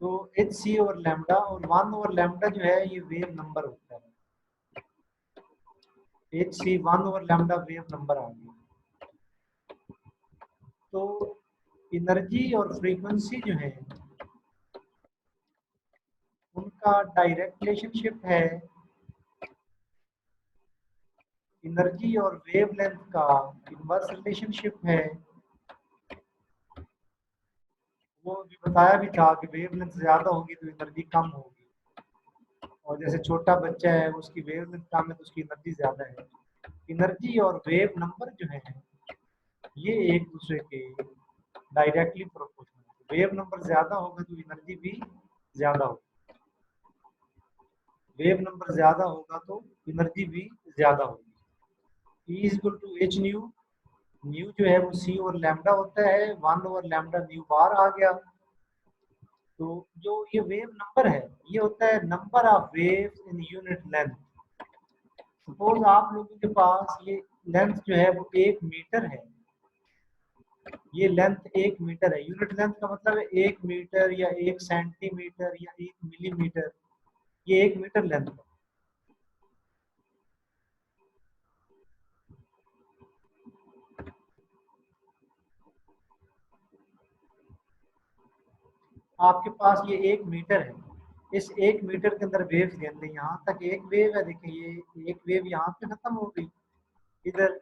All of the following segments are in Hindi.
तो एच सी ओवर लैम्डा, और 1/λ जो है ये वेव नंबर होता है। एच सी 1/λ वेव नंबर आ गया। तो एनर्जी और फ्रीक्वेंसी जो है उनका डायरेक्ट रिलेशनशिप है एनर्जी और वेवलेंथ का इनवर्स रिलेशनशिप है। वो भी बताया भी था कि वेवलेंथ ज्यादा होगी तो एनर्जी कम होगी, और जैसे छोटा बच्चा है उसकी वेवलेंथ कम है तो उसकी एनर्जी ज्यादा है। एनर्जी और वेव नंबर जो है ये एक दूसरे के डायरेक्टली प्रोपोर्शनल है। वेव नंबर ज्यादा होगा तो एनर्जी भी ज्यादा होगी, वेव नंबर ज्यादा होगा तो एनर्जी भी ज्यादा होगी। E is equal to H nu, nu जो है वो सी ओवर लैम्डा होता है, 1/λ न्यू बार आ गया। तो जो ये वेव नंबर है ये होता है number of waves in unit length. Suppose आप लोगों के पास ये लेंथ जो है वो 1 मीटर है, ये लेंथ 1 मीटर है। यूनिट लेंथ का मतलब है 1 मीटर या 1 सेंटीमीटर या 1 मिलीमीटर, ये 1 मीटर लेंथ है। आपके पास ये 1 मीटर है, इस 1 मीटर के अंदर वेव्स गिन लें। यहाँ तक एक वेव है, देखिए ये एक वेव यहाँ पे खत्म हो गई, इधर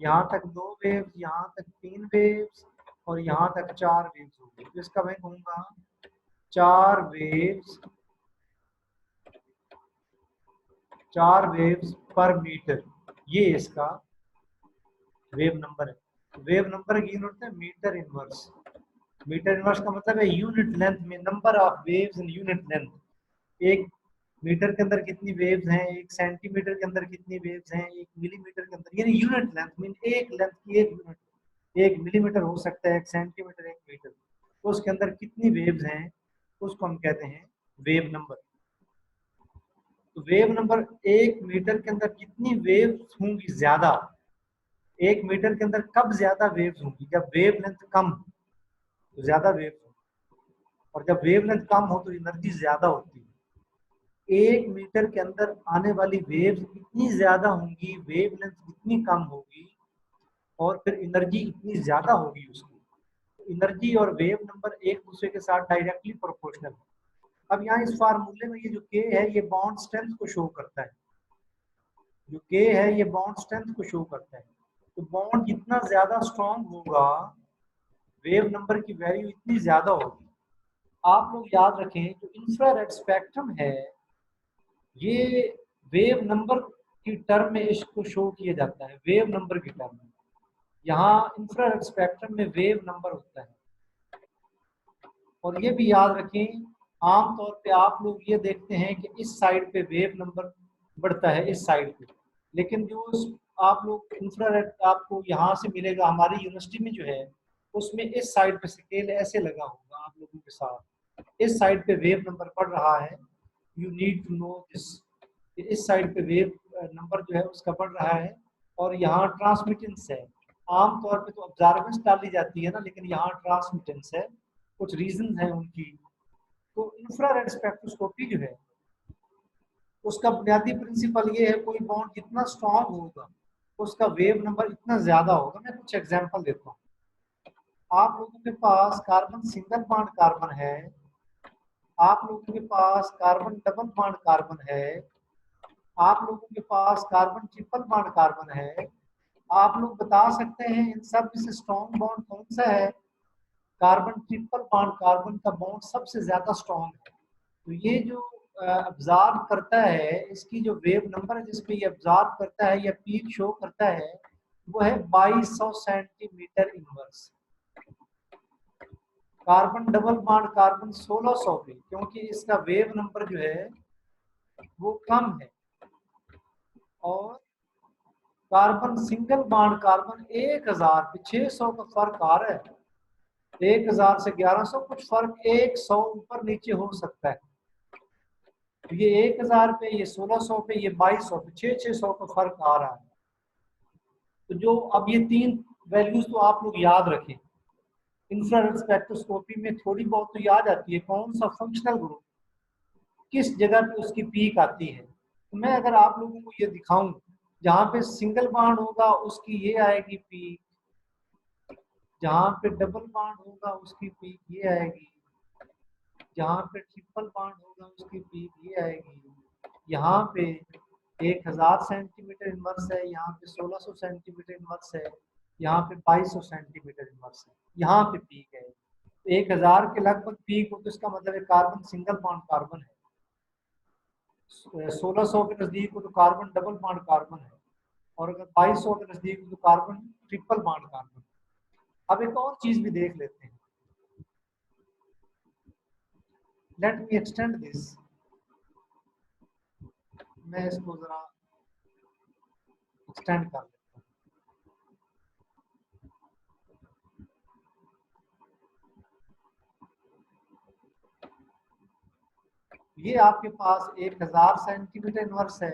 यहाँ तक 2 वेव्स, यहाँ तक 3 वेव्स, और यहाँ तक 4 वेव्स हो गई। तो इसका मैं कहूँगा 4 वेव्स, 4 वेव्स पर मीटर, ये इसका वेव नंबर है। वेव नंबर की यूनिट है मीटर इनवर्स। मीटर इनवर्स का मतलब है यूनिट लेंथ में number of waves in unit length. 1 metre के अंदर कितनी वेव्स हैं, 1 सेंटीमीटर के अंदर कितनी वेव्स हैं, 1 मिलीमीटर के अंदर, यानी यूनिट लेंथ मीन एक लेंथ की 1 यूनिट। 1 मिलीमीटर हो सकता है, 1 सेंटीमीटर, 1 मीटर, तो उसके अंदर कितनी वेव्स हैं उसको हम कहते हैं वेव नंबर। तो वेव नंबर 1 मीटर के अंदर कितनी वेव्स होंगी ज्यादा, 1 मीटर के अंदर कब ज्यादा वेव्स होंगी, जब वेव लेंथ कम हो तो ज्यादा वेव्स होंगी, और जब वेव लेंथ कम हो तो एनर्जी ज्यादा होती है। 1 मीटर के अंदर आने वाली वेव्स इतनी ज्यादा होंगी, वेव लेंथ इतनी कम होगी, और फिर एनर्जी इतनी ज्यादा होगी उसकी। एनर्जी और वेव नंबर एक दूसरे के साथ डायरेक्टली प्रोपोर्शनल है। अब यहाँ इस फार्मूले में ये जो के है ये बॉन्ड स्ट्रेंथ को शो करता है, जो के है ये बॉन्ड स्ट्रेंथ को शो करता है। तो बॉन्ड जितना ज्यादा स्ट्रॉन्ग होगा वेव नंबर की वैल्यू इतनी ज्यादा होगी। आप लोग याद रखें जो इंफ्रारेड स्पेक्ट्रम है ये वेव नंबर की टर्म में इसको शो किया जाता है, वेव नंबर की टर्म में। यहाँ इंफ्रारेड स्पेक्ट्रम में वेव नंबर होता है। और ये भी याद रखें आमतौर पे आप लोग ये देखते हैं कि इस साइड पे वेव नंबर बढ़ता है, इस साइड पे, लेकिन जो आप लोग इंफ्रारेड आपको यहाँ से मिलेगा हमारी यूनिवर्सिटी में जो है उसमें इस साइड पे स्केल ऐसे लगा होगा आप लोगों के साथ, इस साइड पे वेव नंबर बढ़ रहा है। You need to know this, इस साइड पे वेव नंबर जो है उसका बढ़ रहा है, और यहाँ ट्रांसमिटेंस है। आमतौर पे तो ऑब्जर्वेंस डाली जाती है ना, लेकिन यहाँ ट्रांसमिटेंस है, कुछ रीजन है उनकी। तो इंफ्रारेड स्पेक्ट्रोस्कोपी जो है उसका बुनियादी प्रिंसिपल ये है कोई बॉन्ड जितना स्ट्रांग होगा उसका वेव नंबर इतना ज्यादा होगा। मैं कुछ एग्जांपल देता हूँ। आप लोगों के पास कार्बन सिंगल बॉन्ड कार्बन है, आप लोगों के पास कार्बन डबल बॉन्ड कार्बन है, आप लोगों के पास कार्बन ट्रिपल बॉन्ड कार्बन है। आप लोग बता सकते हैं इन सब में से स्ट्रॉन्ग बॉन्ड कौन सा है? कार्बन ट्रिपल बॉन्ड कार्बन का बॉन्ड सबसे ज्यादा स्ट्रॉन्ग है। तो ये जो ऑब्जर्व करता है इसकी जो वेव नंबर है जिसपे ये ऑब्जर्व करता है या पीक शो करता है वो है 2200 centimetre inverse. Carbon double bond carbon 1600 पे, क्योंकि इसका वेव नंबर जो है वो कम है। और कार्बन सिंगल बॉन्ड कार्बन 1000 पे 600 का फर्क आ रहा है, 1000 से 1100 कुछ फर्क 100 ऊपर नीचे हो सकता है। तो ये 1000 पे, ये 1600 पे, ये 2200 पे, 600 का फर्क आ रहा है। तो जो अब ये तीन वैल्यूज तो आप लोग याद रखें, इंफ्रारेड स्पेक्ट्रोस्कोपी में थोड़ी बहुत तो याद आती है कौन सा फंक्शनल ग्रुप किस जगह पे उसकी पीक आती है। तो मैं अगर आप लोगों को ये दिखाऊं, जहां पे सिंगल बॉन्ड होगा उसकी ये आएगी पीक, जहां पे डबल बॉन्ड होगा उसकी पीक ये आएगी, जहां पे ट्रिपल बॉन्ड होगा उसकी पीक ये आएगी, यहाँ पे 1000 सेंटीमीटर इनवर्स है, यहाँ पे 1600 सेंटीमीटर इनवर्स है, यहाँ पे 2200 सेंटीमीटर इनवर्स है, यहाँ पे पीक है। तो 1000 के लगभग पीक हो तो इसका मतलब है कार्बन सिंगल बॉन्ड कार्बन है, 1600 के नजदीक हो तो कार्बन डबल बॉन्ड कार्बन है, और अगर 2200 के नजदीक हो तो कार्बन ट्रिपल बॉन्ड कार्बन। अब एक और चीज भी देख लेते हैं, लेट मी एक्सटेंड दिस, मैं इसको जरा एक्सटेंड कर लेता हूँ। ये आपके पास 1000 सेंटीमीटर इनवर्स है,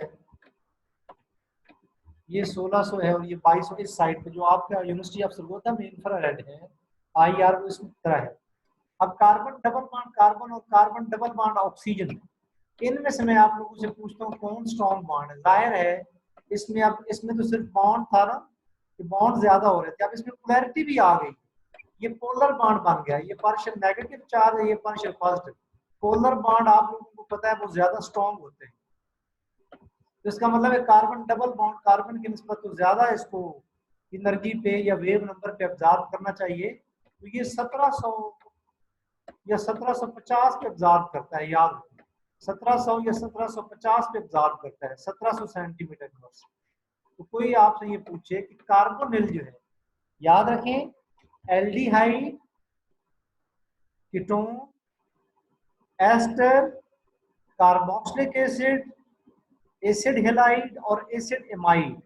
ये 1600 है और ये 2200 इस साइड पे जो आपका यूनिवर्सिटी ऑफ सरगोधा में इंफ्रारेड है, IR वो इस तरह है। अब कार्बन डबल बॉन्ड कार्बन और कार्बन डबल बॉन्ड ऑक्सीजन, इनमें से मैं आप लोगों से पूछता हूँ कौन स्ट्रॉन्ग बॉन्ड है। जाहिर है इसमें, अब इसमें तो सिर्फ बॉन्ड था ना, ये बॉन्ड ज्यादा हो रहे थे, अब इसमें पोलैरिटी भी आ गई, ये पोलर बॉन्ड बन गया, ये पार्शियल नेगेटिव चार्ज है, ये पार्शियल पॉजिटिव। पोलर बॉन्ड आप लोगों को पता है वो ज्यादा स्ट्रॉन्ग होते हैं, तो इसका मतलब है कार्बन डबल बॉन्ड कार्बन की निस्बत तो ज्यादा इसको एनर्जी पे या वेव नंबर पे ऑब्जर्व करना चाहिए। तो ये 1700 या 1750 पे ऑब्जर्व करता है, याद रखिए 1700 या 1750 पे ऑब्जर्व करता है, 1700 सेंटीमीटर इनवर्स। तो कोई आपसे ये पूछे कि कार्बोनिल जो है, याद रखें aldehyde, ketone, ester, carboxylic acid, acid halide और एसिड एमाइड,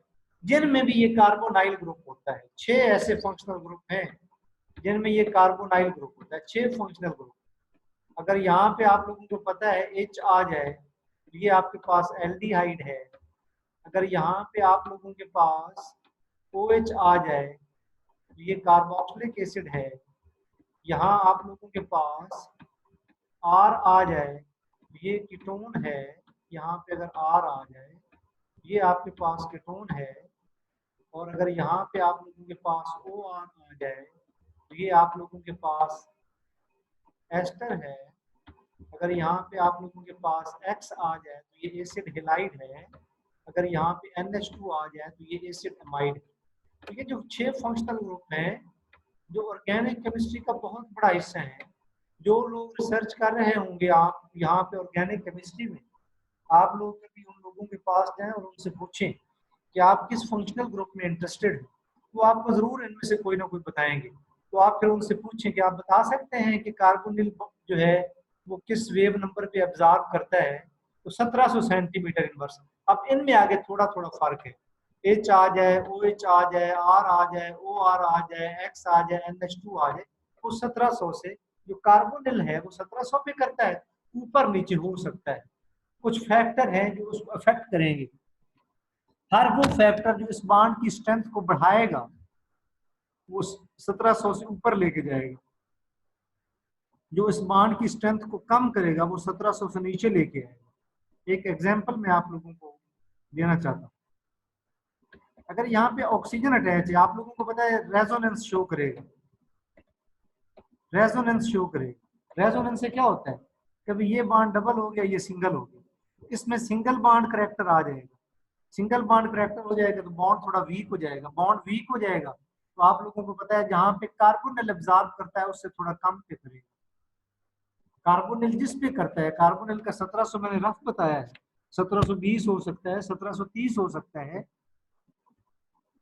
जिनमें भी ये कार्बोनाइल ग्रुप होता है। 6 ऐसे फंक्शनल ग्रुप हैं जिनमें ये कार्बोनाइल ग्रुप होता है, 6 फंक्शनल ग्रुप। अगर यहाँ पे आप लोगों को पता है H आ जाए तो ये आपके पास एल्डिहाइड है, अगर यहाँ पे आप लोगों के पास OH आ जाए तो ये कार्बोक्सिलिक एसिड है, यहाँ आप लोगों के पास R आ जाए तो ये कीटोन है, यहाँ पे अगर R आ जाए ये आपके पास कीटोन है, और अगर यहाँ पे आप लोगों के पास OR आ जाए तो ये आप लोगों के पास एस्टर है, अगर यहाँ पे आप लोगों के पास X आ जाए तो ये एसिड हेलाइड है, अगर यहाँ पे NH2 आ जाए तो ये एसिड एमाइड है। तो ये जो 6 फंक्शनल ग्रुप हैं जो ऑर्गेनिक केमिस्ट्री का बहुत बड़ा हिस्सा है, जो लोग रिसर्च कर रहे होंगे आप यहाँ पे ऑर्गेनिक केमिस्ट्री में, आप लोग कभी उन लोगों के पास जाएं और उनसे पूछें कि आप किस फंक्शनल ग्रुप में इंटरेस्टेड हैं, तो आपको जरूर इनमें से कोई ना कोई बताएंगे। तो आप फिर उनसे पूछें कि आप बता सकते हैं कि कार्बोनिल जो है वो किस वेव नंबर पे ऑब्जर्व करता है, तो 1700 सेंटीमीटर इनवर्स। अब इनमें आगे थोड़ा थोड़ा फर्क है, H आ जाए, OH आ जाए, R आ जाए, OR आ जाए, X आ जाए, NH2 आ जाए, वो 1700 से जो कार्बोनिल है वो 1700 पे करता है, ऊपर नीचे हो सकता है, कुछ फैक्टर हैं जो उसको अफेक्ट करेंगे। हर वो फैक्टर जो इस बॉन्ड की स्ट्रेंथ को बढ़ाएगा वो 1700 से ऊपर लेके जाएगा, जो इस बॉन्ड की स्ट्रेंथ को कम करेगा वो 1700 से नीचे लेके आएगा। एक एग्जांपल मैं आप लोगों को देना चाहता हूँ, अगर यहाँ पे ऑक्सीजन अटैच है, आप लोगों को पता है रेजोनेंस शो करेगा, रेजोनेंस शो करेगा। रेजोनेंस से क्या होता है, कभी ये बॉन्ड डबल हो गया, ये सिंगल हो गया, इसमें सिंगल बॉन्ड करेक्टर आ जाएगा, सिंगल बॉन्ड करेक्टर हो जाएगा तो बॉन्ड थोड़ा वीक हो जाएगा, बॉन्ड वीक हो जाएगा तो आप लोगों को पता है जहां पे कार्बोनिल एब्जॉर्ब करता है उससे थोड़ा कम पे करेगा। कार्बोनिल जिस पे करता है, कार्बोनिल का 1700 मैंने रफ बताया है, 1720 हो सकता है, 1730 हो सकता है,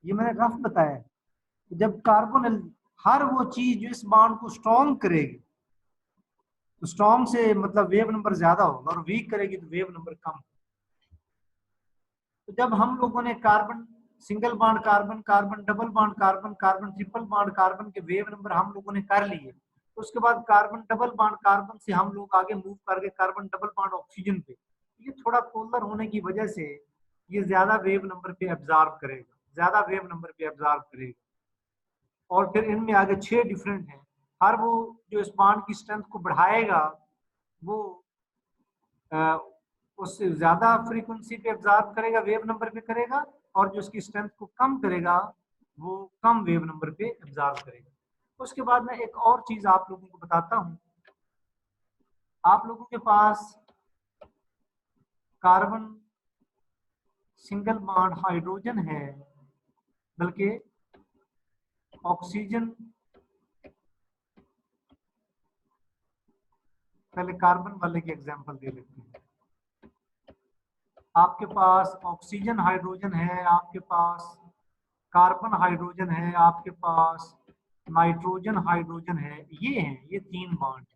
ये मैंने रफ बताया है। जब कार्बोनिल, हर वो चीज जो इस बॉन्ड को स्ट्रॉन्ग करेगी, तो स्ट्रॉन्ग से मतलब वेव नंबर ज्यादा होगा, और वीक करेगी तो वेव नंबर कम। तो जब हम लोगों ने carbon single bond carbon, carbon double bond carbon, carbon triple bond carbon के वेव नंबर हम लोगों ने कर लिए, तो उसके बाद कार्बन डबल बॉन्ड कार्बन से हम लोग आगे मूव करके कार्बन डबल बॉन्ड ऑक्सीजन पे, ये थोड़ा पोलर होने की वजह से ये ज्यादा वेव नंबर पे एब्जॉर्ब करेगा, ज्यादा वेव नंबर पे एब्जॉर्ब करेगा। और फिर इनमें आगे 6 डिफरेंट हैं, हर वो जो इस बॉन्ड की स्ट्रेंथ को बढ़ाएगा वो उससे ज्यादा फ्रीक्वेंसी पे एब्जॉर्ब करेगा, वेव नंबर पे करेगा, और जो उसकी स्ट्रेंथ को कम करेगा वो कम वेव नंबर पे एब्जॉर्ब करेगा। उसके बाद मैं एक और चीज आप लोगों को बताता हूं। आप लोगों के पास कार्बन सिंगल बॉन्ड हाइड्रोजन है, बल्कि ऑक्सीजन, पहले कार्बन वाले की एग्जांपल दे लेते हैं। आपके पास ऑक्सीजन हाइड्रोजन है, आपके पास कार्बन हाइड्रोजन है, आपके पास नाइट्रोजन हाइड्रोजन है। ये तीन बॉन्ड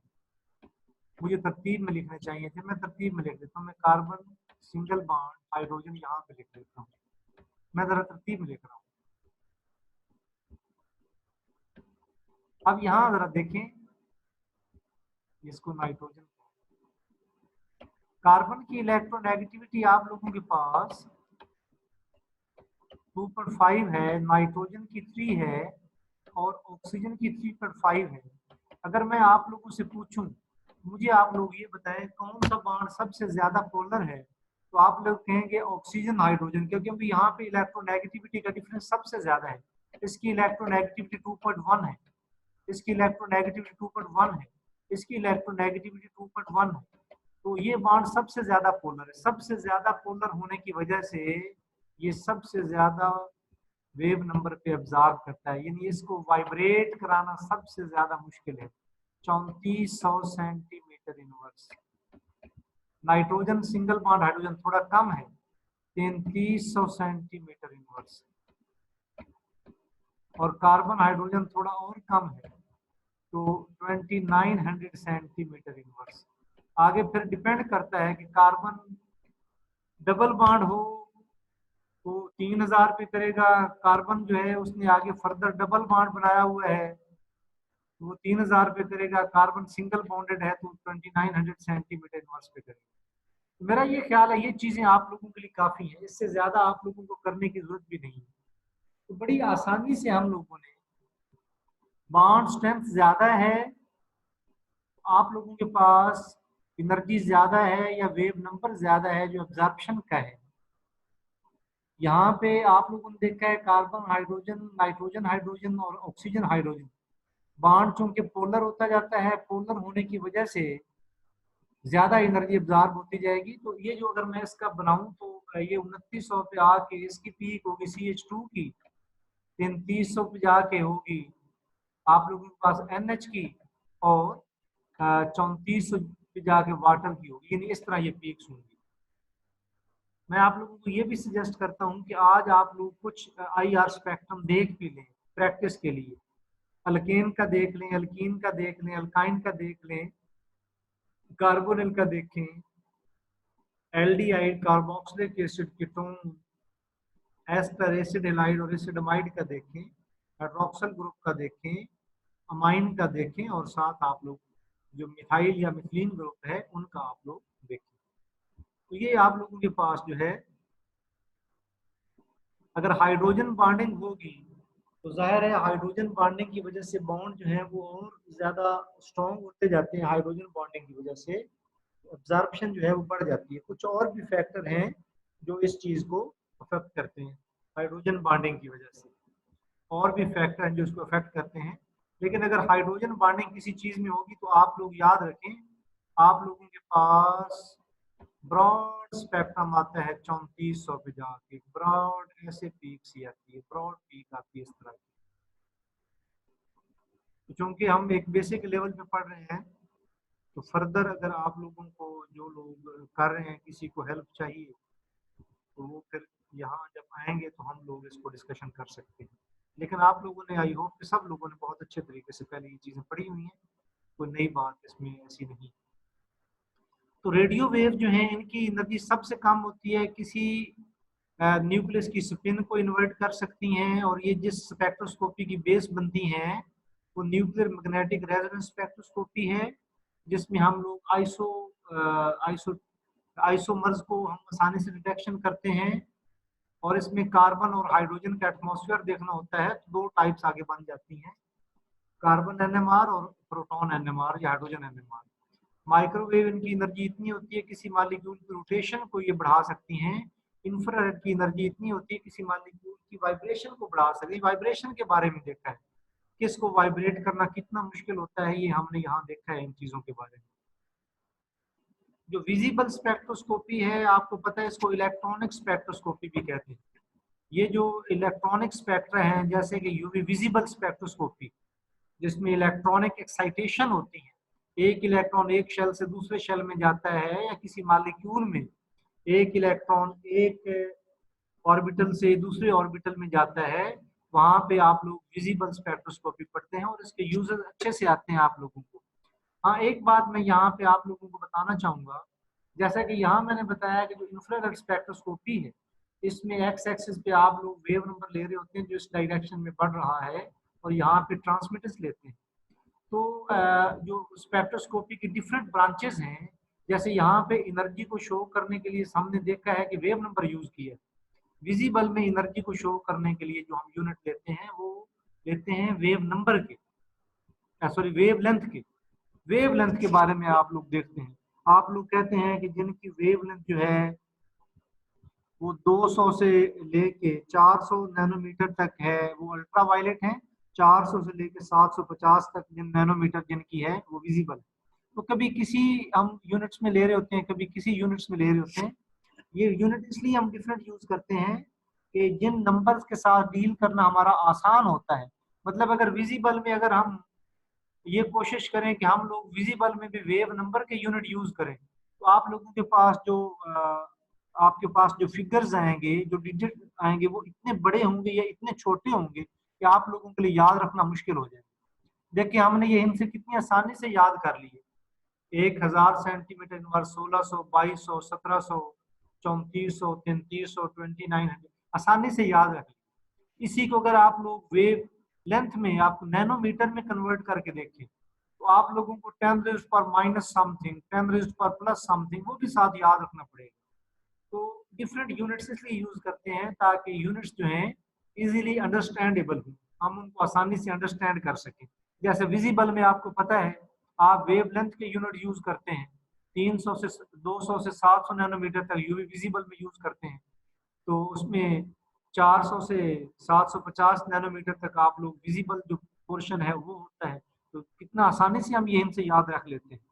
मुझे तरतीब में लिखने चाहिए थे, मैं तरतीब में लिख देता हूँ। मैं कार्बन सिंगल बॉन्ड हाइड्रोजन यहाँ पे लिख देता हूँ, मैं जरा तरतीब में लिख रहा हूँ। अब यहाँ जरा देखें, इसको नाइट्रोजन, कार्बन की इलेक्ट्रोनेगेटिविटी आप लोगों के पास 2.5 है, नाइट्रोजन की 3 है और ऑक्सीजन की 3.5 है। अगर मैं आप लोगों से पूछूं, मुझे आप लोग ये बताएं कौन सा बॉन्ड सबसे ज्यादा पोलर है, तो आप लोग कहेंगे ऑक्सीजन हाइड्रोजन, क्योंकि यहाँ पे इलेक्ट्रोनेगेटिविटी का डिफरेंस सबसे ज्यादा है। इसकी इलेक्ट्रोनेगेटिविटी 2.1 है, इसकी इलेक्ट्रोनेगेटिविटी 2.1 है, इसकी इलेक्ट्रोनेगेटिविटी 2.1 है। तो ये बॉन्ड सबसे ज्यादा पोलर है। सबसे ज्यादा पोलर होने की वजह से ये सबसे ज्यादा वेव नंबर पे एब्जॉर्ब करता है, यानी इसको वाइब्रेट कराना सबसे ज्यादा मुश्किल है। 3400 centimetre inverse. Nitrogen single bond hydrogen थोड़ा कम है, 3300 सेंटीमीटर इनवर्स, और कार्बन हाइड्रोजन थोड़ा और कम है, तो 2900 सेंटीमीटर इनवर्स। आगे फिर डिपेंड करता है कि कार्बन डबल बॉन्ड हो तो 3000 पे करेगा, कार्बन जो है उसने आगे फर्दर डबल बॉन्ड बनाया हुआ है तो वो 3000 पे करेगा, कार्बन सिंगल बॉन्डेड है तो 2900 सेंटीमीटर इनवर्स पे करेगा। तो मेरा ये ख्याल है ये चीजें आप लोगों के लिए काफी है, इससे ज्यादा आप लोगों को करने की जरूरत भी नहीं है। तो बड़ी आसानी से हम लोगों ने, बॉन्ड स्ट्रेंथ ज्यादा है, आप लोगों के पास एनर्जी ज्यादा है या वेव नंबर ज्यादा है जो एब्जॉर्प्शन का है। यहाँ पे आप लोगों ने देखा है कार्बन हाइड्रोजन, नाइट्रोजन हाइड्रोजन और ऑक्सीजन हाइड्रोजन, बॉन्ड चूंकि पोलर होता जाता है, पोलर होने की वजह से ज्यादा एनर्जी एब्जॉर्ब होती जाएगी। तो ये जो अगर मैं इसका बनाऊं तो ये 2900 पे आके इसकी पीक होगी CH2 की, 3300 पे जाके होगी आप लोगों के पास NH की, और 3400 पे जाके वाटर की होगी, यानी इस तरह ये पीक्स होंगी। मैं आप लोगों को ये भी सजेस्ट करता हूं कि आज आप लोग कुछ IR स्पेक्ट्रम देख भी लें प्रैक्टिस के लिए। अल्केन का देख लें, अल्कीन का देख लें, अल्काइन का देख लें, कार्बोनिल का देखें, aldehyde, carboxylic acid, ketone, ester, acid halide और एसिडमाइड का देखें, हाइड्रोक्सिल ग्रुप का देखें, अमाइन का देखें, और साथ आप लोग जो मिथाइल या मिथिलीन ग्रुप है उनका आप लोग देखें। तो ये आप लोगों के पास जो है, अगर हाइड्रोजन बॉन्डिंग होगी तो जाहिर है हाइड्रोजन बॉन्डिंग की वजह से बॉन्ड जो है वो और ज्यादा स्ट्रॉन्ग होते जाते हैं। हाइड्रोजन बॉन्डिंग की वजह से एब्जॉर्प्शन जो है वो बढ़ जाती है। कुछ और भी फैक्टर हैं जो इस चीज को अफेक्ट करते हैं हाइड्रोजन बॉन्डिंग की वजह से, और भी फैक्टर हैं जो इसको अफेक्ट करते हैं। लेकिन अगर हाइड्रोजन बॉन्डिंग किसी चीज में होगी तो आप लोग याद रखें, आप लोगों के पास ब्रॉड स्पेक्ट्रम आता है 3400 पे जाके, ब्रॉड ऐसे पीक सी आती है, ब्रॉड पीक आती है इस तरह की। तो चूंकि हम एक बेसिक लेवल पे पढ़ रहे हैं तो फर्दर अगर आप लोगों को जो लोग कर रहे हैं किसी को हेल्प चाहिए तो वो फिर यहाँ जब आएंगे तो हम लोग इसको डिस्कशन कर सकते हैं। लेकिन आप लोगों ने, आई होप कि सब लोगों ने बहुत अच्छे तरीके से पहले ये चीज़ें पढ़ी हुई हैं, कोई नई बात इसमें ऐसी नहीं। तो रेडियो वेव जो है इनकी एनर्जी सबसे कम होती है, किसी न्यूक्लियस की स्पिन को इन्वर्ट कर सकती हैं, और ये जिस स्पेक्ट्रोस्कोपी की बेस बनती हैं वो न्यूक्लियर मैग्नेटिक रेजोनेंस स्पेक्ट्रोस्कोपी है, जिसमें हम लोग आइसोमर्स को हम आसानी से डिटेक्शन करते हैं, और इसमें कार्बन और हाइड्रोजन का एटमॉस्फेयर देखना होता है तो दो टाइप्स आगे बन जाती हैं। कार्बन NMR और प्रोटॉन NMR या हाइड्रोजन NMR। माइक्रोवेव इनकी एनर्जी इतनी होती है किसी मॉलिक्यूल की रोटेशन को ये बढ़ा सकती हैं। इंफ्रारेड की एनर्जी इतनी होती है किसी मॉलिक्यूल की वाइब्रेशन को बढ़ा सकती है। वाइब्रेशन के बारे में देखा है, किसको वाइब्रेट करना कितना मुश्किल होता है, ये हमने यहाँ देखा है इन चीजों के बारे में। जो विजिबल स्पेक्ट्रोस्कोपी है, आपको पता है इसको इलेक्ट्रॉनिक स्पेक्ट्रोस्कोपी भी कहते हैं। ये जो इलेक्ट्रॉनिक स्पेक्ट्रा हैं, जैसे कि यूवी विजिबल स्पेक्ट्रोस्कोपी, जिसमें इलेक्ट्रॉनिक एक्साइटेशन होती है, एक इलेक्ट्रॉन एक शेल से दूसरे शेल में जाता है, या किसी मॉलिक्यूल में एक इलेक्ट्रॉन एक ऑर्बिटल से दूसरे ऑर्बिटल में जाता है, वहां पे आप लोग विजिबल स्पेक्ट्रोस्कोपी पढ़ते हैं और इसके यूजर अच्छे से आते हैं आप लोगों को। हाँ, एक बात मैं यहाँ पे आप लोगों को बताना चाहूंगा, जैसा कि यहाँ मैंने बताया कि जो इंफ्रारेड स्पेक्ट्रोस्कोपी है, इसमें एक्स एक्सिस पे आप लोग वेव नंबर ले रहे होते हैं जो इस डायरेक्शन में बढ़ रहा है, और यहाँ पे ट्रांसमिटर्स लेते हैं। तो जो स्पेक्ट्रोस्कोपी की डिफरेंट ब्रांचेस हैं, जैसे यहाँ पे एनर्जी को शो करने के लिए हमने देखा है कि वेव नंबर यूज किया। विजिबल में एनर्जी को शो करने के लिए जो हम यूनिट लेते हैं वो लेते हैं वेव नंबर के, सॉरी वेव लेंथ के। वेव लेंथ के बारे में आप लोग देखते हैं, आप लोग कहते हैं कि जिनकी वेव लेंथ जो है वो 200 से लेके 400 नैनोमीटर तक है, वो अल्ट्रा वायलेट है। 400 से लेके 750 तक जिन नैनोमीटर जिनकी है वो विजिबल। तो कभी किसी हम यूनिट्स में ले रहे होते हैं, कभी किसी यूनिट्स में ले रहे होते हैं। ये यूनिट इसलिए हम डिफरेंट यूज करते हैं कि जिन नंबर्स के साथ डील करना हमारा आसान होता है। मतलब अगर विजिबल में अगर हम ये कोशिश करें कि हम लोग विजिबल में भी वेव नंबर के यूनिट यूज करें, तो आप लोगों के पास जो आपके पास जो फिगर्स आएंगे, जो डिजिट आएंगे, वो इतने बड़े होंगे या इतने छोटे होंगे कि आप लोगों के लिए याद रखना मुश्किल हो जाएगा। देखिए हमने ये इनसे कितनी आसानी से याद कर लिए। 1000 सेंटीमीटर इनवर्स, 1600, 2200, 1700, 3400, 3300, 2900, आसानी से याद रख लिया। इसी को अगर आप लोग वेव लेंथ में आपको नैनोमीटर में कन्वर्ट करके देखें, तो आप लोगों को 10 रेज़्ड पर माइनस समथिंग, 10 रेज़्ड पर प्लस समथिंग, वो भी साथ याद रखना पड़ेगा। तो डिफरेंट यूनिट्स इसलिए यूज करते हैं ताकि यूनिट्स जो हैं इजीली अंडरस्टैंडेबल हो, हम उनको आसानी से अंडरस्टैंड कर सकें। जैसे विजिबल में आपको पता है आप वेव लेंथ के यूनिट यूज करते हैं, 300 से 200 से 700 नैनोमीटर तक यूवी विजिबल में यूज करते हैं। तो उसमें 400 से 750 नैनोमीटर तक आप लोग विजिबल जो पोर्शन है वो होता है। तो कितना आसानी से हम ये इनसे याद रख लेते हैं।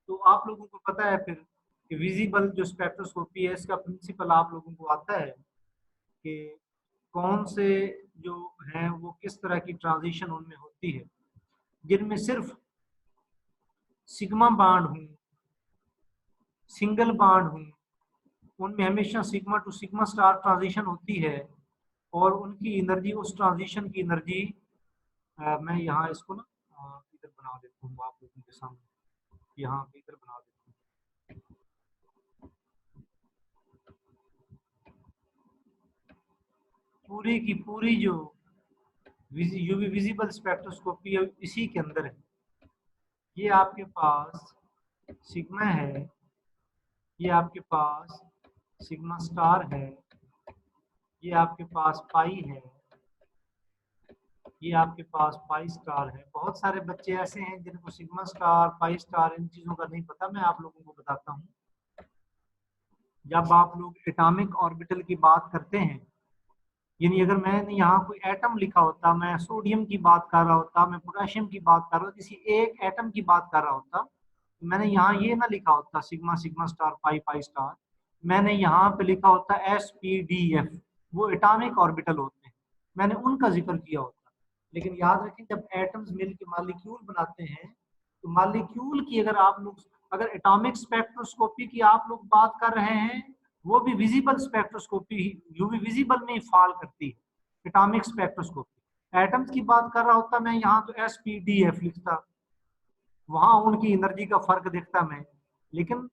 तो आप लोगों को पता है फिर कि विजिबल जो स्पेक्ट्रोस्कोपी है, इसका प्रिंसिपल आप लोगों को आता है कि कौन से जो हैं वो किस तरह की ट्रांजिशन उनमें होती है, जिनमें सिर्फ सिग्मा बाड हूँ, सिंगल बाड हूँ, उनमें हमेशा sigma to sigma star transition होती है, और उनकी एनर्जी, उस ट्रांजिशन की एनर्जी मैं यहाँ इसको ना इधर बना देता हूँ आप लोगों के सामने, यहाँ पे इधर बना देता हूँ। पूरी की पूरी जो यूवी विजिबल स्पेक्ट्रोस्कोपी है इसी के अंदर है। ये आपके पास सिग्मा है, ये आपके पास सिग्मा स्टार है, ये आपके पास पाई है, ये आपके पास पाई स्टार है। बहुत सारे बच्चे ऐसे हैं जिनको सिग्मा स्टार, पाई स्टार, इन चीजों का नहीं पता, मैं आप लोगों को बताता हूँ। जब आप लोग एटॉमिक ऑर्बिटल की बात करते हैं, यानी अगर मैंने यहाँ कोई एटम लिखा होता, मैं सोडियम की बात कर रहा होता, मैं पोटेशियम की बात कर रहा होता, किसी एक एटम की बात कर रहा होता, तो मैंने यहाँ ये ना लिखा होता सिग्मा, सिग्मा स्टार, पाई, पाई स्टार, मैंने यहाँ पे लिखा होता SPDF, वो एटॉमिक ऑर्बिटल होते हैं, मैंने उनका जिक्र किया होता। लेकिन याद रखें जब एटम्स मिलकर मॉलिक्यूल बनाते हैं, तो मॉलिक्यूल की अगर आप लोग, अगर एटॉमिक स्पेक्ट्रोस्कोपी की आप लोग बात कर रहे हैं, वो भी विजिबल स्पेक्ट्रोस्कोपी यूवी विजिबल में फॉल करती है, एटॉमिक स्पेक्ट्रोस्कोपी। एटम्स की बात कर रहा होता मैं यहाँ तो SPDF लिखता, वहां उनकी एनर्जी का फर्क देखता मैं। लेकिन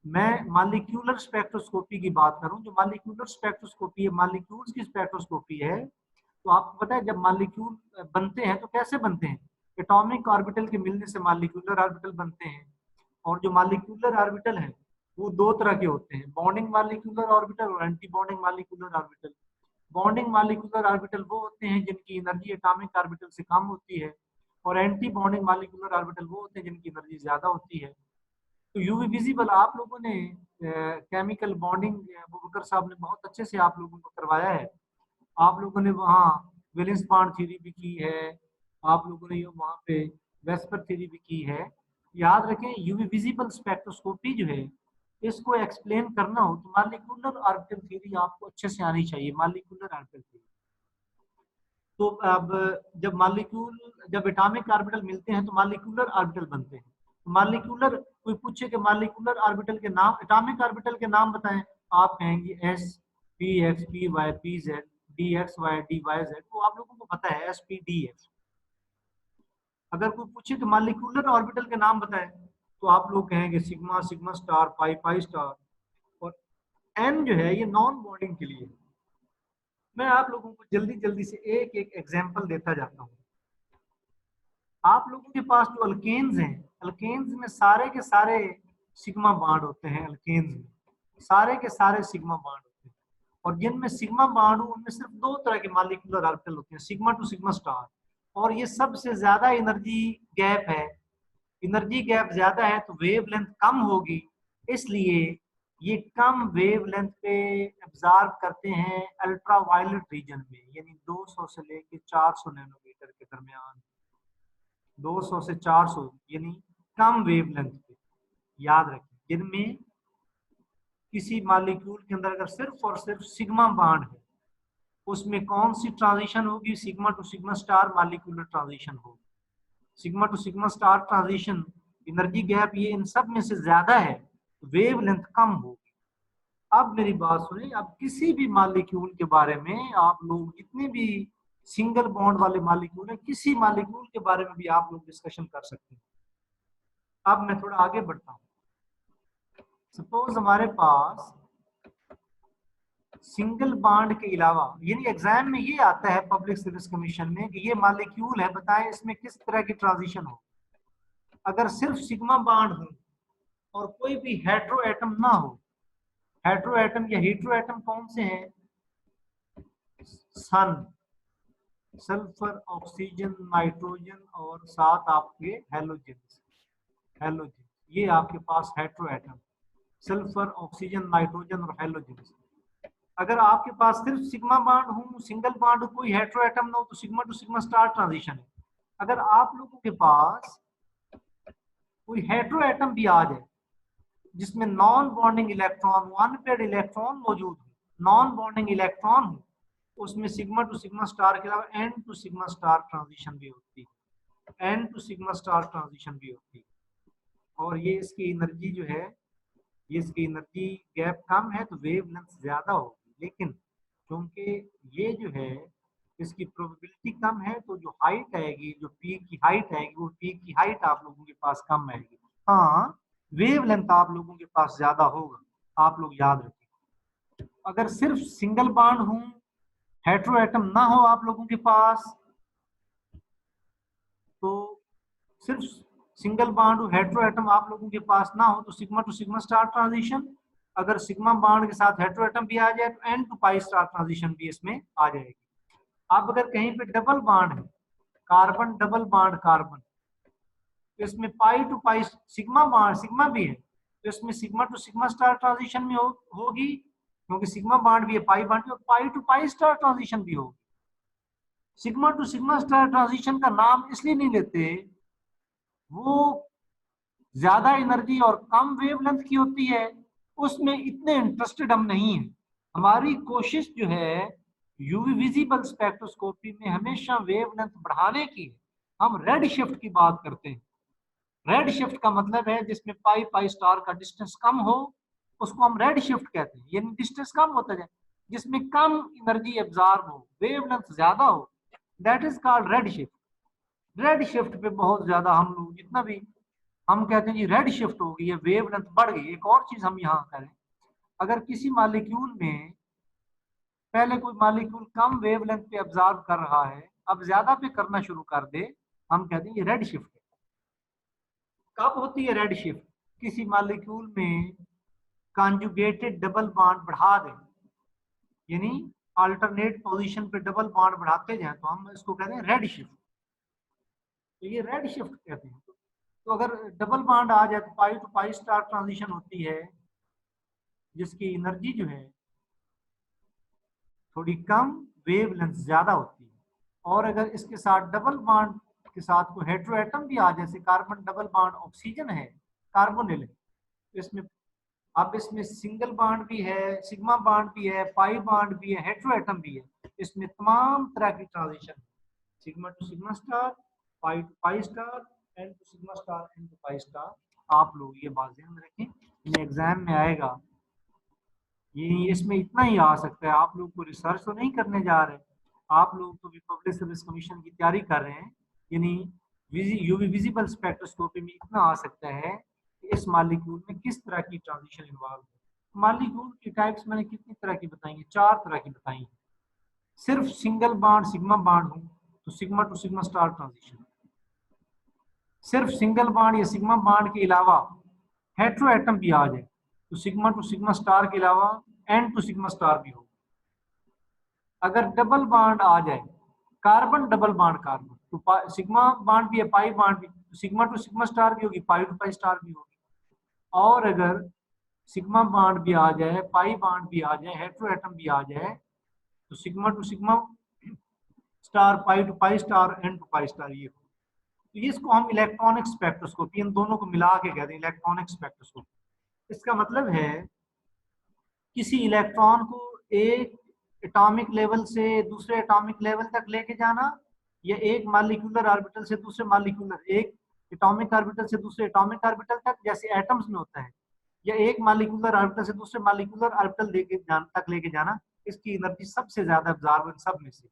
मैं मॉलिक्यूलर स्पेक्ट्रोस्कोपी की बात करूं, जो मॉलिक्यूलर स्पेक्ट्रोस्कोपी है, मॉलिक्यूल्स की स्पेक्ट्रोस्कोपी है, तो आपको पता है जब मॉलिक्यूल बनते हैं तो कैसे बनते हैं, एटॉमिक ऑर्बिटल के मिलने से मॉलिक्यूलर ऑर्बिटल बनते हैं। और जो मॉलिक्यूलर ऑर्बिटल हैं वो दो तरह के होते हैं, बॉन्डिंग मॉलिक्यूलर ऑर्बिटल और anti bonding molecular orbital. Bonding molecular orbital वो होते हैं जिनकी एनर्जी एटॉमिक ऑर्बिटल से कम होती है, और एंटी बॉन्डिंग मॉलिक्यूलर ऑर्बिटल वो होते हैं जिनकी एनर्जी ज्यादा होती है। तो यूवी विजिबल आप लोगों ने केमिकल बॉन्डिंग अबूबकर साहब ने बहुत अच्छे से आप लोगों को करवाया है। आप लोगों ने वहाँ वैलेंस बॉन्ड थ्योरी भी की है, आप लोगों ने वहाँ पे वेस्पर थ्योरी भी की है। याद रखें यूवी विजिबल स्पेक्ट्रोस्कोपी जो है इसको एक्सप्लेन करना हो तो मॉलिक्यूलर ऑर्बिटल थ्योरी आपको अच्छे से आनी चाहिए, मॉलिक्यूलर ऑर्बिटल थ्योरी। तो अब जब एटॉमिक ऑर्बिटल मिलते हैं तो मॉलिक्यूलर ऑर्बिटल बनते हैं। मॉलिक्यूलर, कोई पूछे कि मॉलिक्यूलर ऑर्बिटल के नाम, एटॉमिक ऑर्बिटल के नाम बताएं, आप कहेंगे S P X P Y P Z D X Y D Y Z, तो आप लोगों को पता है एस पी डी एक्स। अगर कोई पूछे कि मॉलिक्यूलर ऑर्बिटल के नाम बताएं तो आप लोग कहेंगे सिग्मा, सिग्मा स्टार, पाई, पाई स्टार, और एन जो है ये नॉन बॉन्डिंग के लिए। मैं आप लोगों को जल्दी जल्दी से एक एक एग्जांपल देता जाता हूँ। आप लोगों के पास जो अल्केन्स हैं, अल्केन्स में सारे के सारे सिग्मा बॉन्ड होते हैं, अल्केन्स में सारे के सारे सिग्मा बॉन्ड होते हैं, और जिनमें सिग्मा बॉन्ड हो उनमें सिर्फ दो तरह के मॉलिक्यूलर ऑर्बिटल होते हैं, सिग्मा टू सिग्मा स्टार। और ये सबसे ज्यादा एनर्जी गैप है, एनर्जी गैप ज्यादा है तो वेवलेंथ कम होगी, इसलिए ये कम वेवलेंथ पे एब्जॉर्ब करते हैं अल्ट्रा वायलेट रीजन में, यानी 200 से लेके 400 नैनोमीटर के दरमियान, 200 से 400 यानी कम वेवलेंथ पे। याद रखें जिनमें किसी मॉलिक्यूल के अंदर अगर सिर्फ और सिर्फ सिग्मा बॉन्ड है उसमें कौन सी ट्रांजिशन होगी, sigma to sigma star molecular transition होगी। Sigma to sigma star transition energy gap ये इन सब में से ज्यादा है, वेवलेंथ कम होगी। अब मेरी बात सुनिए, अब किसी भी मॉलिक्यूल के बारे में आप लोग जितने भी सिंगल बॉन्ड वाले मॉलिक्यूल है, किसी मॉलिक्यूल के बारे में भी आप लोग डिस्कशन कर सकते हैं। अब मैं थोड़ा आगे बढ़ता हूँ। सपोज हमारे पास सिंगल बॉन्ड के अलावा, यानी एग्जाम में ये आता है पब्लिक सर्विस कमीशन में कि ये मॉलिक्यूल है, बताएं इसमें किस तरह की ट्रांजिशन हो। अगर सिर्फ सिग्मा बॉन्ड हो और कोई भी हेट्रो एटम ना हो, हेट्रो एटम या हीट्रो एटम कौन से हैं, सन, सल्फर, ऑक्सीजन, नाइट्रोजन और साथ आपके हेलोजन, हेलोजन, ये आपके पास hetero atom, sulphur, oxygen, nitrogen और हेलोजन। अगर आपके पास सिर्फ सिग्मा बॉन्ड हो, सिंगल बॉन्ड हो, कोई हेट्रो एटम ना हो तो sigma to sigma star transition है। अगर आप लोगों के पास कोई हेट्रो एटम भी आ जाए जिसमें non bonding electron, unpaired electron मौजूद हो, नॉन बॉन्डिंग इलेक्ट्रॉन हो, उसमें सिग्मा टू सिग्मा स्टार के अलावा N to sigma star transition भी होती है, N to sigma star transition भी होती है। और ये इसकी एनर्जी जो है, ये इसकी एनर्जी गैप कम है तो वेवलेंथ ज्यादा होगी, लेकिन क्योंकि ये जो है इसकी प्रोबेबिलिटी कम है तो जो हाइट आएगी, जो पीक की हाइट आएगी, वो पीक की हाइट आप लोगों के पास कम आएगी। हाँ, वेवलेंथ आप लोगों के पास ज्यादा होगा, आप लोग याद रखें। अगर सिर्फ सिंगल बॉन्ड हो, हेट्रो एटम ना हो आप लोगों के पास, तो सिर्फ सिंगल बॉन्ड हो, हेट्रो एटम आप लोगों के पास ना हो तो sigma to sigma star transition. अगर सिग्मा बॉन्ड के साथ हेट्रो एटम भी आ जाए तो N to pi star transition भी इसमें आ जाएगी। अब अगर कहीं पे डबल बॉन्ड है, कार्बन डबल बॉन्ड कार्बन, तो इसमें pi to pi sigma bond, sigma भी है तो इसमें sigma to sigma star transition में होगी, क्योंकि सिग्मा बॉन्ड भी है, पाई बॉन्ड भी, और पाई टू पाई स्टार ट्रांजिशन भी होगी। Sigma to sigma star transition का नाम इसलिए नहीं लेते, वो ज्यादा एनर्जी और कम वेवलेंथ की होती है, उसमें इतने इंटरेस्टेड हम नहीं है। हमारी कोशिश जो है यूवी विजिबल स्पेक्ट्रोस्कोपी में हमेशा वेवलेंथ बढ़ाने की है। हम रेड शिफ्ट की बात करते हैं। रेड शिफ्ट का मतलब है जिसमें पाई पाई स्टार का डिस्टेंस कम हो, उसको हम रेड शिफ्ट कहते हैं, यानी डिस्टेंस कम होता जाए, जिसमें कम एनर्जी एब्जॉर्ब हो, वेवलेंथ ज्यादा हो, that is called red shift. Red shift पे बहुत ज्यादा हम लोग जितना भी हम कहते हैं जी रेड शिफ्ट हो गई है, वेवलेंथ बढ़ गई। एक और चीज हम यहाँ करें, अगर किसी मॉलिक्यूल में पहले कोई मॉलिक्यूल कम वेवलेंथ पे एब्जॉर्ब कर रहा है, अब ज्यादा पे करना शुरू कर दे, हम कहते हैं ये रेड शिफ्ट है। कब होती है रेड शिफ्ट, किसी मॉलिक्यूल में कॉन्जुगेटेड डबल बॉन्ड बढ़ा दे, यानी अल्टरनेट पोजीशन पे डबल बॉन्ड बढ़ाते जाएं तो हम इसको कहते हैं रेड शिफ्ट। तो ये रेड शिफ्ट कहते हैं। तो अगर डबल बॉन्ड आ जाए तो पाई टू पाई स्टार ट्रांजिशन होती है, जिसकी एनर्जी जो है थोड़ी कम, वेवलेंथ ज्यादा होती है। और अगर इसके साथ डबल बॉन्ड के साथ कोई हेटेरो एटम भी आ, जैसे कार्बन डबल बॉन्ड ऑक्सीजन है, कार्बोनिल, इसमें अब इसमें सिंगल बॉन्ड भी है, सिग्मा बॉन्ड भी है, पाई बॉन्ड भी है, हेटेरो एटम भी है। इसमें तमाम तरह की transition, sigma to sigma star, pi to pi star, N to sigma star, N to pi star. आप लोग ये बात ध्यान में रखें, ये एग्जाम में आएगा। ये इसमें इतना ही आ सकता है, आप लोग को रिसर्च तो नहीं करने जा रहे, आप लोग तो भी पब्लिक सर्विस कमीशन की तैयारी कर रहे हैं। यानी यूवी विजिबल स्पेक्ट्रोस्कोपी में इतना आ सकता है कि इस मॉलिक्यूल में किस तरह की ट्रांजिशन इन्वॉल्व है। मॉलिक्यूल की टाइप्स मैंने कितनी तरह की बताई है, 4 तरह की बताई है। सिर्फ सिंगल बॉन्ड सिग्मा बॉन्ड हो तो sigma to sigma star transition. सिर्फ सिंगल बॉन्ड या सिग्मा बॉन्ड के अलावा हेटेरो एटम भी आ जाए तो सिग्मा टू सिग्मा स्टार के अलावा एन टू सिग्मा स्टार भी हो। अगर डबल बॉन्ड आ जाए, कार्बन डबल बॉन्ड कार्बन, तो सिग्मा बॉन्ड भी है, पाई बॉन्ड भी, तो सिग्मा टू सिग्मा स्टार भी होगी, पाई टू पाई स्टार भी होगी। और अगर सिग्मा बॉन्ड भी आ जाए, पाई बॉन्ड भी आ जाए, हेटेरो एटम भी आ जाए, तो sigma to sigma star, pi to pi star, N to pi star ये हो। तो इसको हम इलेक्ट्रॉनिक स्पेक्ट्रोस्कोपी, इन दोनों को मिला के कहते हैं इलेक्ट्रॉनिक स्पेक्ट्रोस्कोपी। इसका मतलब है किसी इलेक्ट्रॉन को एक एटॉमिक लेवल से दूसरे एटॉमिक लेवल तक लेके जाना, या एक मॉलिक्यूलर ऑर्बिटल से दूसरे मॉलिक्यूलर, एक एटॉमिक ऑर्बिटल से दूसरे एटॉमिक ऑर्बिटल तक, जैसे एटम्स में होता है, या एक मॉलिक्यूलर ऑर्बिटल से दूसरे मॉलिक्यूलर ऑर्बिटल तक लेके जाना। इसकी एनर्जी सबसे ज्यादा अब्जॉर्ब सब में से।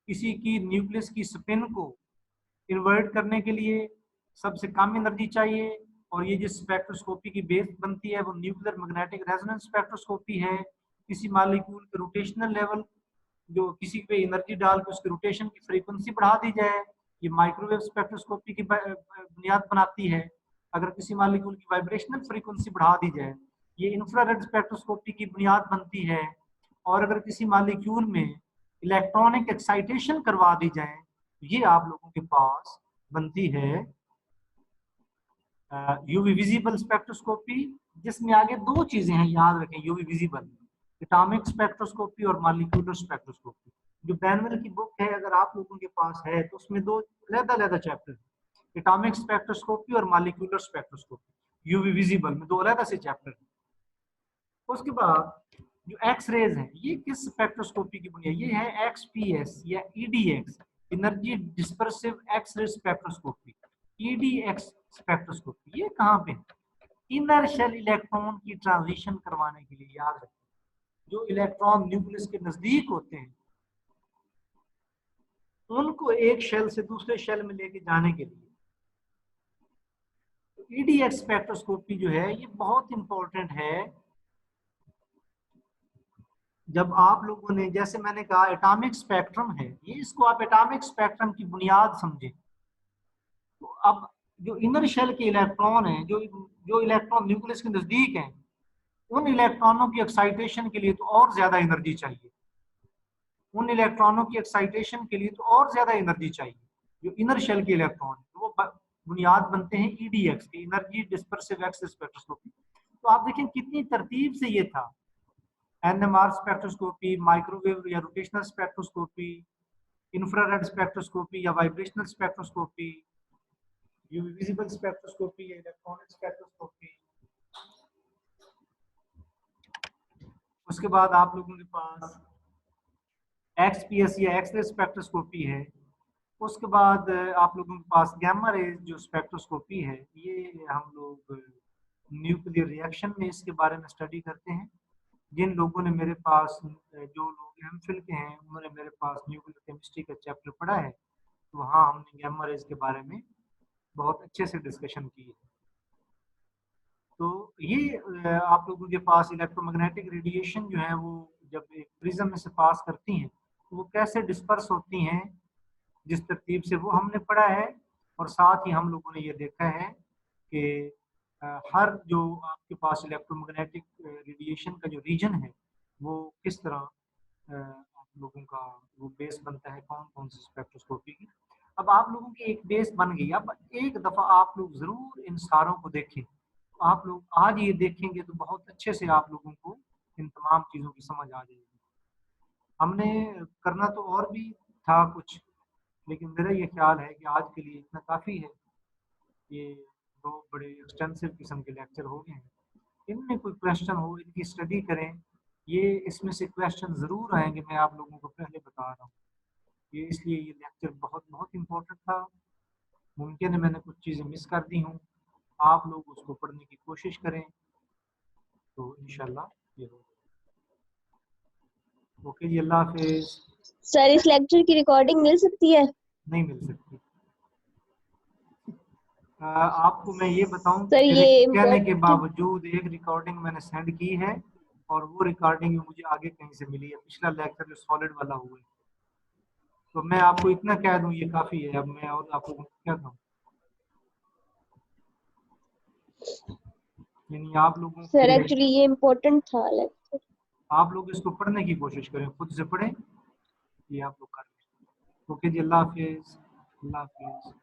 किसी की न्यूक्लियस की स्पिन को इन्वर्ट करने के लिए सबसे कम एनर्जी चाहिए, और ये जिस स्पेक्ट्रोस्कोपी की बेस बनती है वो न्यूक्लियर मैग्नेटिक रेजोनेंस स्पेक्ट्रोस्कोपी है। किसी मॉलिक्यूल के रोटेशनल लेवल, जो किसी पे एनर्जी डाल के उसके रोटेशन की फ्रीक्वेंसी बढ़ा दी जाए, ये माइक्रोवेव स्पेक्ट्रोस्कोपी की बुनियाद बनाती है। अगर किसी मॉलिक्यूल की वाइब्रेशनल फ्रीक्वेंसी बढ़ा दी जाए, ये इंफ्रारेड स्पेक्ट्रोस्कोपी की बुनियाद बनती है। और अगर किसी मॉलिक्यूल में इलेक्ट्रॉनिक एक्साइटेशन करवा दी जाए, ये आप लोगों के पास बनती है यूवी विजिबल स्पेक्ट्रोस्कोपी, जिसमें आगे 2 चीजें हैं, याद रखें। यूवी विजिबल, एटॉमिक स्पेक्ट्रोस्कोपी और मॉलिक्यूलर स्पेक्ट्रोस्कोपी। जो बैनवेल की बुक है, अगर आप लोगों के पास है, तो उसमें 2 अलग-अलग चैप्टर, एटॉमिक स्पेक्ट्रोस्कोपी और मॉलिक्यूलर स्पेक्ट्रोस्कोपी। यूवी विजिबल में 2 अलग से चैप्टर है। उसके बाद जो एक्स रेज है, ये किस स्पेक्ट्रोस्कोपी की बुनियाद, ये है एक्सपीएस या edX, energy dispersive X ray spectroscopy. EdX spectroscopy ये कहाँ पे, इनर शेल इलेक्ट्रॉन की ट्रांजिशन करवाने के लिए। याद रखें, जो इलेक्ट्रॉन न्यूक्लियस के नजदीक होते हैं उनको एक शेल से दूसरे शेल में लेके जाने के लिए ईडीएक्स स्पेक्ट्रोस्कोपी जो है ये बहुत इंपॉर्टेंट है। जब आप लोगों ने, जैसे मैंने कहा एटॉमिक स्पेक्ट्रम है, ये इसको आप एटॉमिक स्पेक्ट्रम की बुनियाद समझे। तो अब जो इनर शेल के इलेक्ट्रॉन है, जो इलेक्ट्रॉन न्यूक्लियस के नजदीक हैं, उन इलेक्ट्रॉनों की एक्साइटेशन के लिए तो और ज्यादा एनर्जी चाहिए। उन इलेक्ट्रॉनों की एक्साइटेशन के लिए तो और ज्यादा एनर्जी चाहिए। जो इनर शेल के इलेक्ट्रॉन है वो बुनियाद बनते हैं ईडीएक्स के, एनर्जी डिस्पर्सिव एक्स स्पेक्ट्रोस्कोपी। तो आप देखें कितनी तरतीब से ये था, एनएमआर स्पेक्ट्रोस्कोपी, माइक्रोवेव या रोटेशनल स्पेक्ट्रोस्कोपी, इंफ्रारेड स्पेक्ट्रोस्कोपी या vibrational spectroscopy, UV visible spectroscopy या इलेक्ट्रॉनिक स्पेक्ट्रोस्कोपी। उसके बाद आप लोगों के पास एक्सपीएस या एक्सरे स्पेक्ट्रोस्कोपी है। उसके बाद आप लोगों के पास गैमा रेज जो स्पेक्ट्रोस्कोपी है, ये हम लोग न्यूक्लियर रिएक्शन में इसके बारे में स्टडी करते हैं। जिन लोगों ने मेरे पास, जो लोग एमफिल के हैं, उन्होंने मेरे पास न्यूक्लियर केमिस्ट्री का चैप्टर पढ़ा है, तो वहाँ हमने गैमा रेज के बारे में बहुत अच्छे से डिस्कशन की है। तो ये आप लोगों के पास इलेक्ट्रोमैग्नेटिक रेडिएशन जो है वो जब एक प्रिज्म में से पास करती हैं तो वो कैसे डिस्पर्स होती हैं, जिस तरतीब से वो हमने पढ़ा है। और साथ ही हम लोगों ने ये देखा है कि हर जो आपके पास इलेक्ट्रोमैग्नेटिक रेडिएशन का जो रीजन है वो किस तरह लोगों का वो बेस बनता है कौन कौन सी स्पेक्ट्रोस्कोपी की। अब आप लोगों की एक बेस बन गई, अब एक दफा आप लोग जरूर इन सारों को देखें। आप लोग आज ये देखेंगे तो बहुत अच्छे से आप लोगों को इन तमाम चीजों की समझ आ जाएगी। हमने करना तो और भी था कुछ, लेकिन मेरा ये ख्याल है कि आज के लिए इतना काफी है। ये दो बड़े एक्सटेंसिव किस्म के लेक्चर हो गए हैं, इनमें कोई क्वेश्चन हो इनकी स्टडी करें। ये इसमें से क्वेश्चन जरूर आएंगे, मैं आप लोगों को पहले बता रहा हूँ। ये इसलिए ये लेक्चर बहुत बहुत इम्पोर्टेंट था। मुमकिन है मैंने कुछ चीज़ें मिस कर दी हूँ, आप लोग उसको पढ़ने की कोशिश करें तो इंशाल्लाह ये होगा। ओके जी, अल्लाह हाफिज। सर इस लेक्चर की रिकॉर्डिंग मिल सकती है? नहीं मिल सकती। आपको मैं ये बताऊं कि सर मेरे ये कहने के इम्पोर्टेंट। बावजूद एक रिकॉर्डिंग मैंने सेंड की है, और वो रिकॉर्डिंग मुझे आगे कहीं से मिली है, पिछला लेक्चर जो सॉलिड वाला हुआ है। तो मैं आपको इतना कह दूं ये काफी है, अब मैं और आपको क्या कहूं। यानी आप लोगों सर के, एक्चुअली ये इम्पोर्टेंट था लेक्चर। आप लोग इसको पढ़ने की कोशिश करें, खुद से पढ़ें, ये आप लोग कर लें। ओके जी, अल्लाह हाफिज। अल्लाह हाफिज।